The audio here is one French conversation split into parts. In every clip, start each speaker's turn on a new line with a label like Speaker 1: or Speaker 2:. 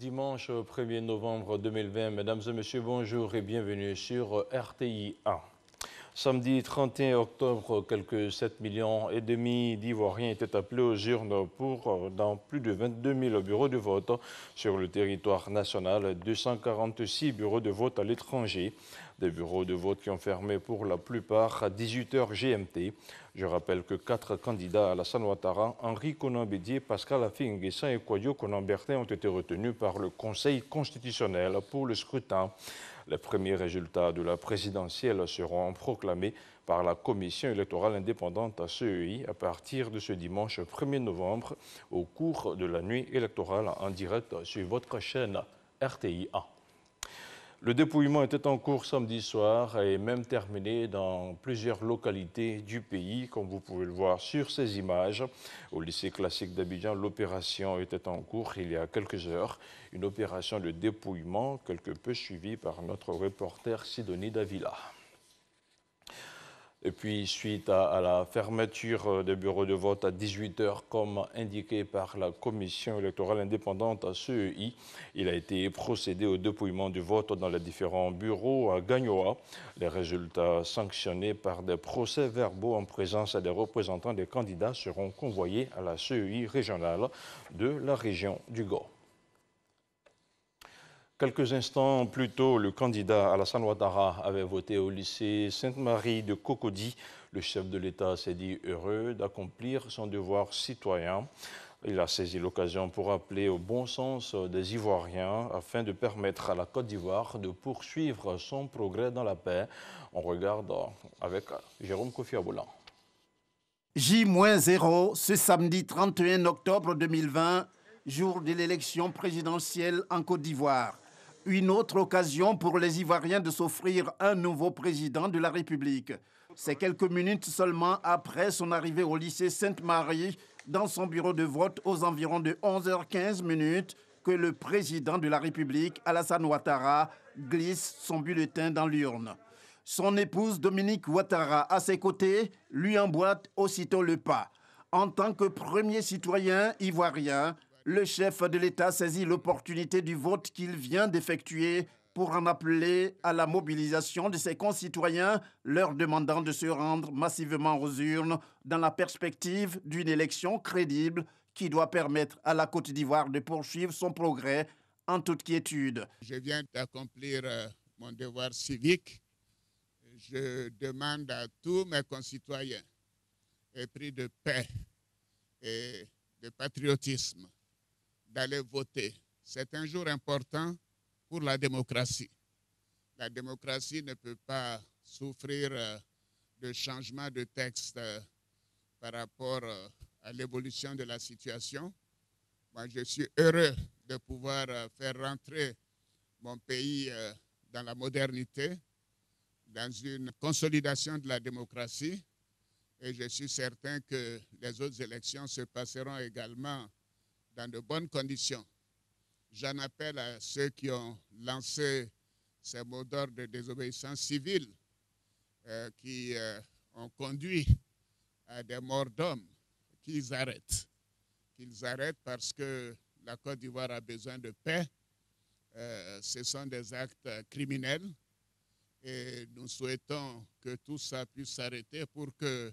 Speaker 1: dimanche 1er novembre 2020. Mesdames et messieurs, bonjour et bienvenue sur RTI 1. Samedi 31 octobre, quelques 7,5 millions d'Ivoiriens étaient appelés aux urnes dans plus de 22 000 bureaux de vote sur le territoire national, 246 bureaux de vote à l'étranger. Des bureaux de vote qui ont fermé pour la plupart à 18 h GMT. Je rappelle que 4 candidats, Alassane Ouattara, Henri Konan Bédié, Pascal Affi-N'Guessan et Kouadio Konan Bertin, ont été retenus par le Conseil constitutionnel pour le scrutin. Les premiers résultats de la présidentielle seront proclamés par la Commission électorale indépendante à CEI à partir de ce dimanche 1er novembre au cours de la nuit électorale en direct sur votre chaîne RTI 1. Le dépouillement était en cours samedi soir et même terminé dans plusieurs localités du pays, comme vous pouvez le voir sur ces images. Au lycée classique d'Abidjan, l'opération était en cours il y a quelques heures. Une opération de dépouillement quelque peu suivie par notre reporter Sidonie Davila. Et puis, suite à la fermeture des bureaux de vote à 18 h, comme indiqué par la Commission électorale indépendante à CEI, il a été procédé au dépouillement du vote dans les différents bureaux à Gagnoa. Les résultats sanctionnés par des procès-verbaux en présence des représentants des candidats seront convoyés à la CEI régionale de la région du Gao. Quelques instants plus tôt, le candidat Alassane Ouattara avait voté au lycée Sainte-Marie de Cocody. Le chef de l'État s'est dit heureux d'accomplir son devoir citoyen. Il a saisi l'occasion pour appeler au bon sens des Ivoiriens afin de permettre à la Côte d'Ivoire de poursuivre son progrès dans la paix. On regarde avec Jérôme Kofi Aboulan.
Speaker 2: J-0 ce samedi 31 octobre 2020, jour de l'élection présidentielle en Côte d'Ivoire. Une autre occasion pour les Ivoiriens de s'offrir un nouveau président de la République. C'est quelques minutes seulement après son arrivée au lycée Sainte-Marie, dans son bureau de vote aux environs de 11h15 que le président de la République, Alassane Ouattara, glisse son bulletin dans l'urne. Son épouse Dominique Ouattara, à ses côtés, lui emboîte aussitôt le pas. En tant que premier citoyen ivoirien, le chef de l'État saisit l'opportunité du vote qu'il vient d'effectuer pour en appeler à la mobilisation de ses concitoyens, leur demandant de se rendre massivement aux urnes dans la perspective d'une élection crédible qui doit permettre à la Côte d'Ivoire de poursuivre son progrès en toute quiétude.
Speaker 3: Je viens d'accomplir mon devoir civique. Je demande à tous mes concitoyens, épris de paix et de patriotisme, d'aller voter. C'est un jour important pour la démocratie. La démocratie ne peut pas souffrir de changement de texte par rapport à l'évolution de la situation. Moi, je suis heureux de pouvoir faire rentrer mon pays dans la modernité, dans une consolidation de la démocratie. Et je suis certain que les autres élections se passeront également dans de bonnes conditions. J'en appelle à ceux qui ont lancé ces mots d'ordre de désobéissance civile qui ont conduit à des morts d'hommes, qu'ils arrêtent. Qu'ils arrêtent parce que la Côte d'Ivoire a besoin de paix. Ce sont des actes criminels et nous souhaitons que tout ça puisse s'arrêter pour que,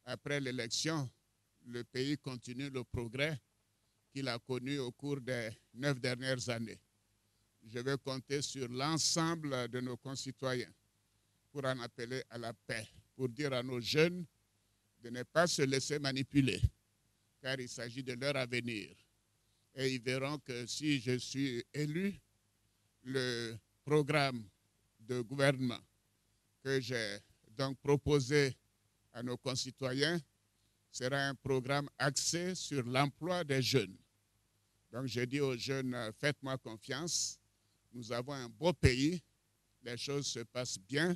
Speaker 3: après l'élection, le pays continue le progrès qu'il a connu au cours des 9 dernières années. Je vais compter sur l'ensemble de nos concitoyens pour en appeler à la paix, pour dire à nos jeunes de ne pas se laisser manipuler, car il s'agit de leur avenir. Et ils verront que si je suis élu, le programme de gouvernement que j'ai donc proposé à nos concitoyens sera un programme axé sur l'emploi des jeunes. Donc je dis aux jeunes, faites-moi confiance, nous avons un beau pays, les choses se passent bien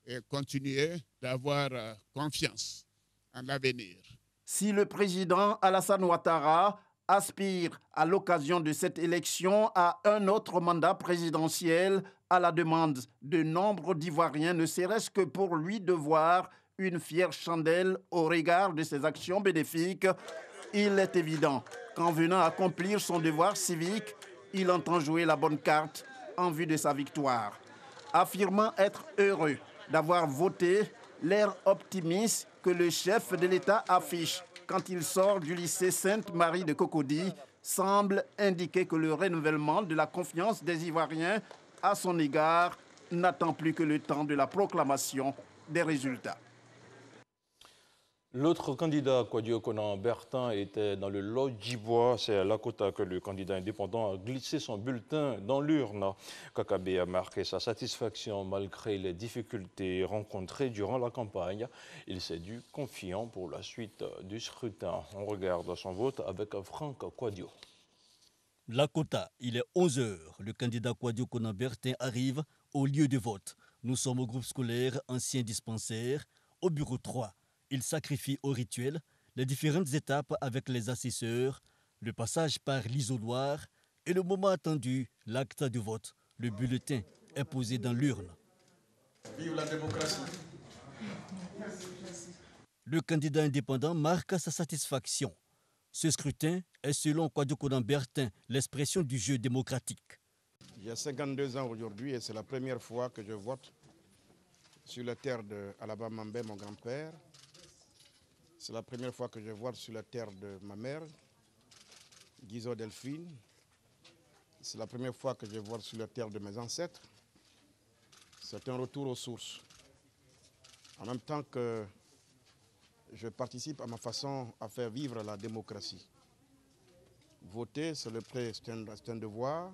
Speaker 3: et continuez d'avoir confiance en l'avenir.
Speaker 2: Si le président Alassane Ouattara aspire à l'occasion de cette élection à un autre mandat présidentiel à la demande de nombre d'Ivoiriens, ne serait-ce que pour lui devoir une fière chandelle au regard de ses actions bénéfiques, il est évident qu'en venant accomplir son devoir civique, Il entend jouer la bonne carte en vue de sa victoire. Affirmant être heureux d'avoir voté, l'air optimiste que le chef de l'État affiche quand il sort du lycée Sainte-Marie de Cocody semble indiquer que le renouvellement de la confiance des Ivoiriens à son égard n'attend plus que le temps de la proclamation des résultats.
Speaker 1: L'autre candidat, Kwadwo Konan-Bertin, était dans le Lodjibois. C'est à Lakota que le candidat indépendant a glissé son bulletin dans l'urne. Kakabe a marqué sa satisfaction malgré les difficultés rencontrées durant la campagne. Il s'est dit confiant pour la suite du scrutin. On regarde son vote avec Franck Kwadwo.
Speaker 4: Lakota, il est 11 h. Le candidat Kwadwo Konan-Bertin arrive au lieu de vote. Nous sommes au groupe scolaire ancien dispensaire, au bureau 3. Il sacrifie au rituel les différentes étapes avec les assesseurs, le passage par l'isoloir et le moment attendu, l'acte de vote. Le bulletin est posé dans l'urne.
Speaker 5: Vive la démocratie.
Speaker 4: Le candidat indépendant marque sa satisfaction. Ce scrutin est selon Kwadwo Konan-Bertin l'expression du jeu démocratique.
Speaker 5: J'ai 52 ans aujourd'hui et c'est la première fois que je vote sur la terre de Alaba Mambé, mon grand-père. C'est la première fois que je vote sur la terre de ma mère, Guizo Delphine. C'est la première fois que je vote sur la terre de mes ancêtres. C'est un retour aux sources. En même temps que je participe à ma façon à faire vivre la démocratie. Voter, c'est un devoir.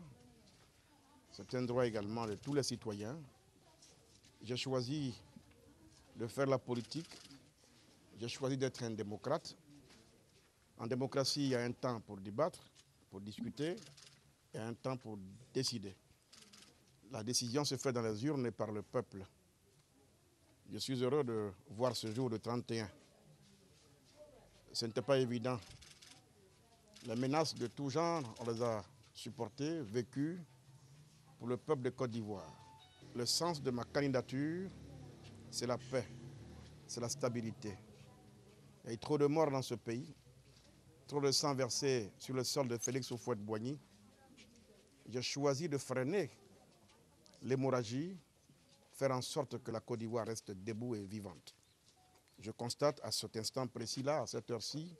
Speaker 5: C'est un droit également de tous les citoyens. J'ai choisi de faire la politique. J'ai choisi d'être un démocrate. En démocratie, il y a un temps pour débattre, pour discuter, et un temps pour décider. La décision se fait dans les urnes et par le peuple. Je suis heureux de voir ce jour de 31. Ce n'était pas évident. Les menaces de tout genre, on les a supportées, vécues pour le peuple de Côte d'Ivoire. Le sens de ma candidature, c'est la paix, c'est la stabilité. Il y a eu trop de morts dans ce pays, trop de sang versé sur le sol de Félix Houphouët-Boigny. J'ai choisi de freiner l'hémorragie, faire en sorte que la Côte d'Ivoire reste debout et vivante. Je constate à cet instant précis-là, à cette heure-ci,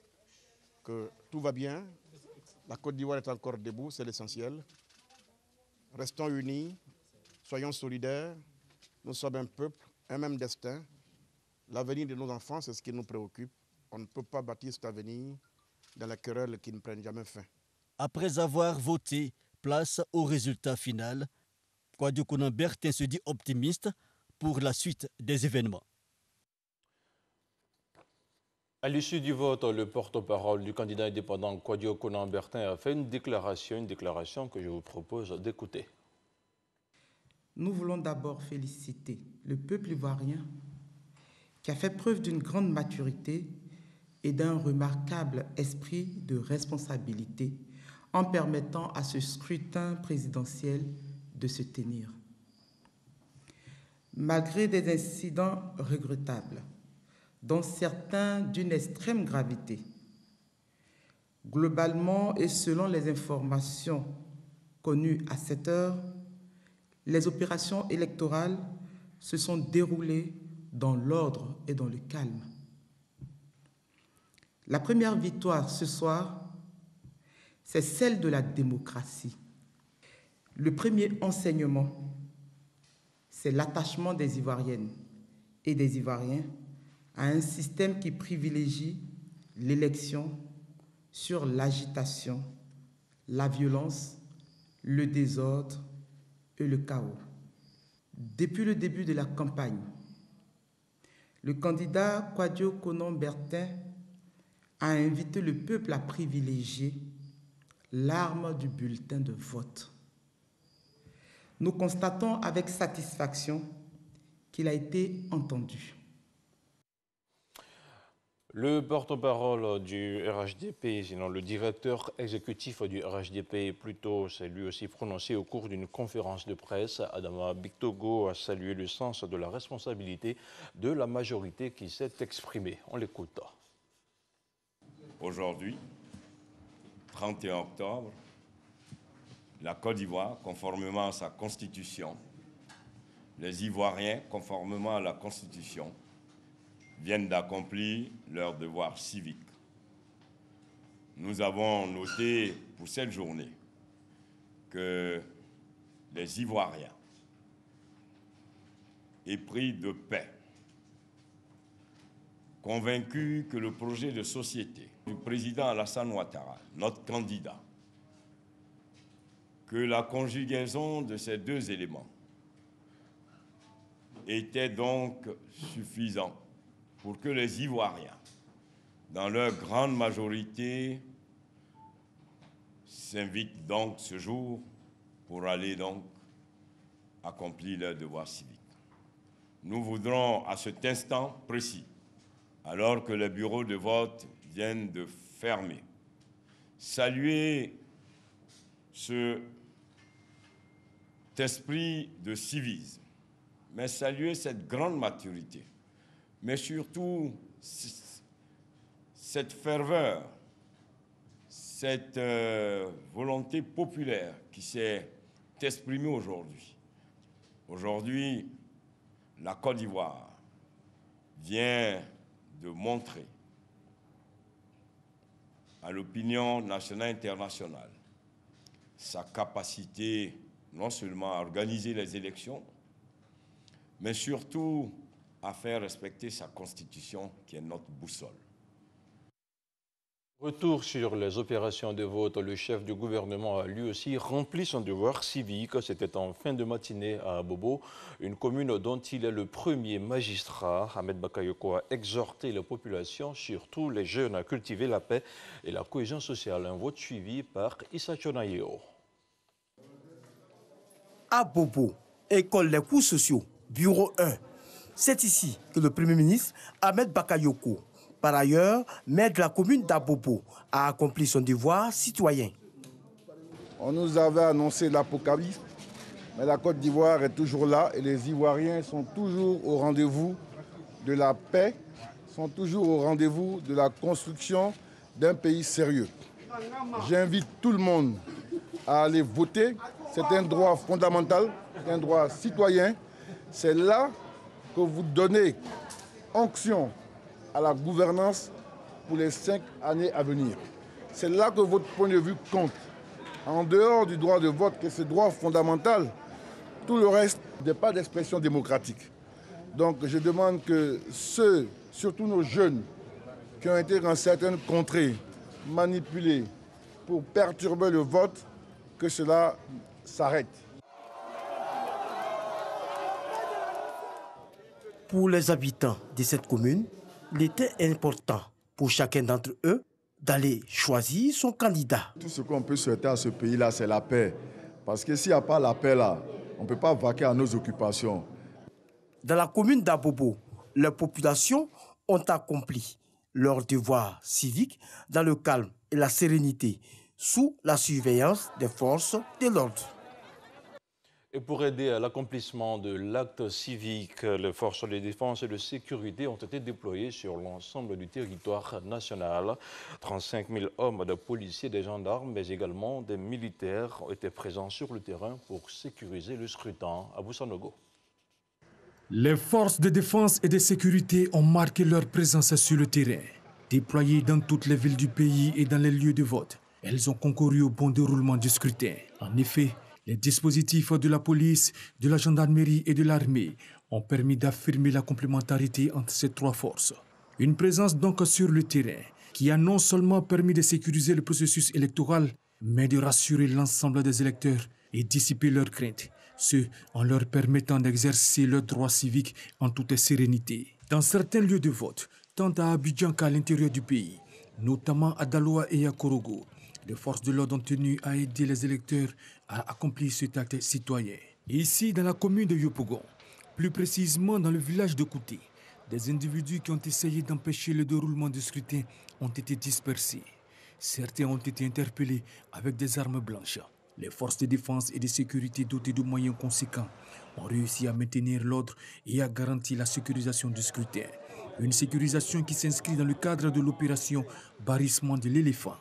Speaker 5: que tout va bien. La Côte d'Ivoire est encore debout, c'est l'essentiel. Restons unis, soyons solidaires. Nous sommes un peuple, un même destin. L'avenir de nos enfants, c'est ce qui nous préoccupe. On ne peut pas bâtir cet avenir dans la querelle qui ne prennent jamais fin.
Speaker 4: Après avoir voté, place au résultat final. Kwadwo Konan-Bertin se dit optimiste pour la suite des événements.
Speaker 1: À l'issue du vote, le porte-parole du candidat indépendant Kwadwo Konan-Bertin a fait une déclaration que je vous propose d'écouter.
Speaker 6: Nous voulons d'abord féliciter le peuple ivoirien qui a fait preuve d'une grande maturité et d'un remarquable esprit de responsabilité en permettant à ce scrutin présidentiel de se tenir. Malgré des incidents regrettables, dont certains d'une extrême gravité, globalement et selon les informations connues à cette heure, les opérations électorales se sont déroulées dans l'ordre et dans le calme. La première victoire ce soir, c'est celle de la démocratie. Le premier enseignement, c'est l'attachement des Ivoiriennes et des Ivoiriens à un système qui privilégie l'élection sur l'agitation, la violence, le désordre et le chaos. Depuis le début de la campagne, le candidat Kwadwo Konan-Bertin a invité le peuple à privilégier l'arme du bulletin de vote. Nous constatons avec satisfaction qu'il a été entendu.
Speaker 1: Le porte-parole du RHDP, sinon le directeur exécutif du RHDP, plutôt, s'est lui aussi prononcé au cours d'une conférence de presse. Adama Bictogo a salué le sens de la responsabilité de la majorité qui s'est exprimée. On l'écoute.
Speaker 7: Aujourd'hui, 31 octobre, la Côte d'Ivoire, conformément à sa constitution, les Ivoiriens, conformément à la constitution, viennent d'accomplir leur devoir civique. Nous avons noté pour cette journée que les Ivoiriens, épris de paix, convaincus que le projet de société du président Alassane Ouattara, notre candidat, que la conjugaison de ces deux éléments était donc suffisant pour que les Ivoiriens, dans leur grande majorité, s'invitent donc ce jour pour aller donc accomplir leur devoir civique. Nous voudrons à cet instant précis, alors que les bureaux de vote viennent de fermer, saluer cet esprit de civisme, mais saluer cette grande maturité, mais surtout cette ferveur, cette volonté populaire qui s'est exprimée aujourd'hui. Aujourd'hui, la Côte d'Ivoire vient de montrer à l'opinion nationale et internationale sa capacité non seulement à organiser les élections, mais surtout à faire respecter sa constitution qui est notre boussole.
Speaker 1: Retour sur les opérations de vote, le chef du gouvernement a lui aussi rempli son devoir civique. C'était en fin de matinée à Bobo, une commune dont il est le premier magistrat. Ahmed Bakayoko a exhorté la population, surtout les jeunes, à cultiver la paix et la cohésion sociale. Un vote suivi par Issa Chonayeo.
Speaker 8: À Bobo, école des cours sociaux, bureau 1. C'est ici que le Premier ministre Ahmed Bakayoko, par ailleurs maire de la commune d'Abobo, a accompli son devoir citoyen.
Speaker 5: On nous avait annoncé l'apocalypse, mais la Côte d'Ivoire est toujours là et les Ivoiriens sont toujours au rendez-vous de la paix, sont toujours au rendez-vous de la construction d'un pays sérieux. J'invite tout le monde à aller voter. C'est un droit fondamental, un droit citoyen. C'est là que vous donnez onction à la gouvernance pour les 5 années à venir. C'est là que votre point de vue compte. En dehors du droit de vote, qui est ce droit fondamental, tout le reste n'est pas d'expression démocratique. Donc je demande que ceux, surtout nos jeunes, qui ont été dans certaines contrées manipulés pour perturber le vote, que cela s'arrête.
Speaker 8: Pour les habitants de cette commune, il était important pour chacun d'entre eux d'aller choisir son candidat.
Speaker 9: Tout ce qu'on peut souhaiter à ce pays-là, c'est la paix. Parce que s'il n'y a pas la paix là, on ne peut pas vaquer à nos occupations.
Speaker 8: Dans la commune d'Abobo, les populations ont accompli leur devoir civique dans le calme et la sérénité, sous la surveillance des forces de l'ordre.
Speaker 1: Et pour aider à l'accomplissement de l'acte civique, les forces de défense et de sécurité ont été déployées sur l'ensemble du territoire national. 35 000 hommes de policiers, des gendarmes, mais également des militaires ont été présents sur le terrain pour sécuriser le scrutin. Abou Sanogo.
Speaker 10: Les forces de défense et de sécurité ont marqué leur présence sur le terrain. Déployées dans toutes les villes du pays et dans les lieux de vote, elles ont concouru au bon déroulement du scrutin. En effet, les dispositifs de la police, de la gendarmerie et de l'armée ont permis d'affirmer la complémentarité entre ces trois forces. Une présence donc sur le terrain qui a non seulement permis de sécuriser le processus électoral, mais de rassurer l'ensemble des électeurs et dissiper leurs craintes, ce en leur permettant d'exercer leurs droits civiques en toute sérénité. Dans certains lieux de vote, tant à Abidjan qu'à l'intérieur du pays, notamment à Daloa et à Korogo, les forces de l'ordre ont tenu à aider les électeurs à accomplir cet acte citoyen. Et ici, dans la commune de Yopougon, plus précisément dans le village de Kouté, des individus qui ont essayé d'empêcher le déroulement du scrutin ont été dispersés. Certains ont été interpellés avec des armes blanches. Les forces de défense et de sécurité dotées de moyens conséquents ont réussi à maintenir l'ordre et à garantir la sécurisation du scrutin. Une sécurisation qui s'inscrit dans le cadre de l'opération Barrissement de l'éléphant.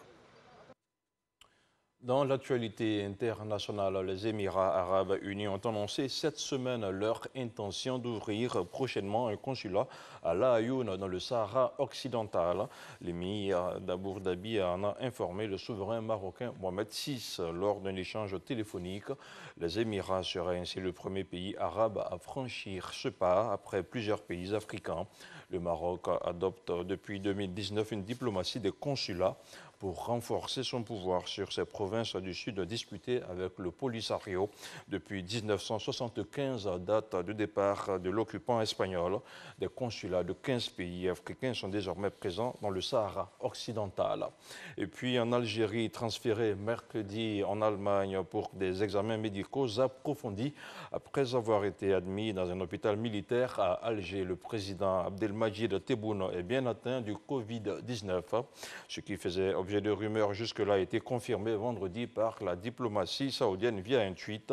Speaker 1: Dans l'actualité internationale, les Émirats arabes unis ont annoncé cette semaine leur intention d'ouvrir prochainement un consulat à La Ayoune, dans le Sahara occidental. L'émir d'Abu Dhabi en a informé le souverain marocain Mohamed VI lors d'un échange téléphonique. Les Émirats seraient ainsi le premier pays arabe à franchir ce pas après plusieurs pays africains. Le Maroc adopte depuis 2019 une diplomatie des consulats pour renforcer son pouvoir sur ces provinces du Sud disputées avec le Polisario depuis 1975, date du départ de l'occupant espagnol. Des consulats de 15 pays africains sont désormais présents dans le Sahara occidental. Et puis en Algérie, transféré mercredi en Allemagne pour des examens médicaux approfondis après avoir été admis dans un hôpital militaire à Alger. Le président Abdelmajid Tebboune est bien atteint du Covid-19, ce qui faisait objet de rumeurs jusque-là a été confirmé vendredi par la diplomatie saoudienne via un tweet.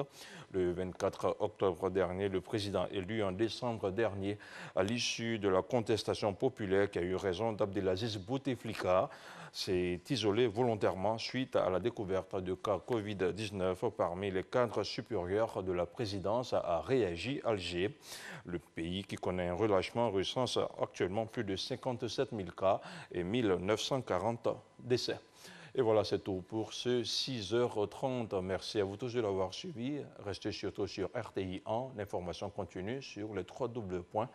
Speaker 1: Le 24 octobre dernier, le président élu en décembre dernier, à l'issue de la contestation populaire qui a eu raison d'Abdelaziz Bouteflika, s'est isolé volontairement suite à la découverte de cas Covid-19 parmi les cadres supérieurs de la présidence, a réagi Alger. Le pays qui connaît un relâchement recense actuellement plus de 57 000 cas et 1940 décès. Et voilà, c'est tout pour ce 6h30. Merci à vous tous de l'avoir suivi. Restez surtout sur RTI 1. L'information continue sur le www.rti.ci.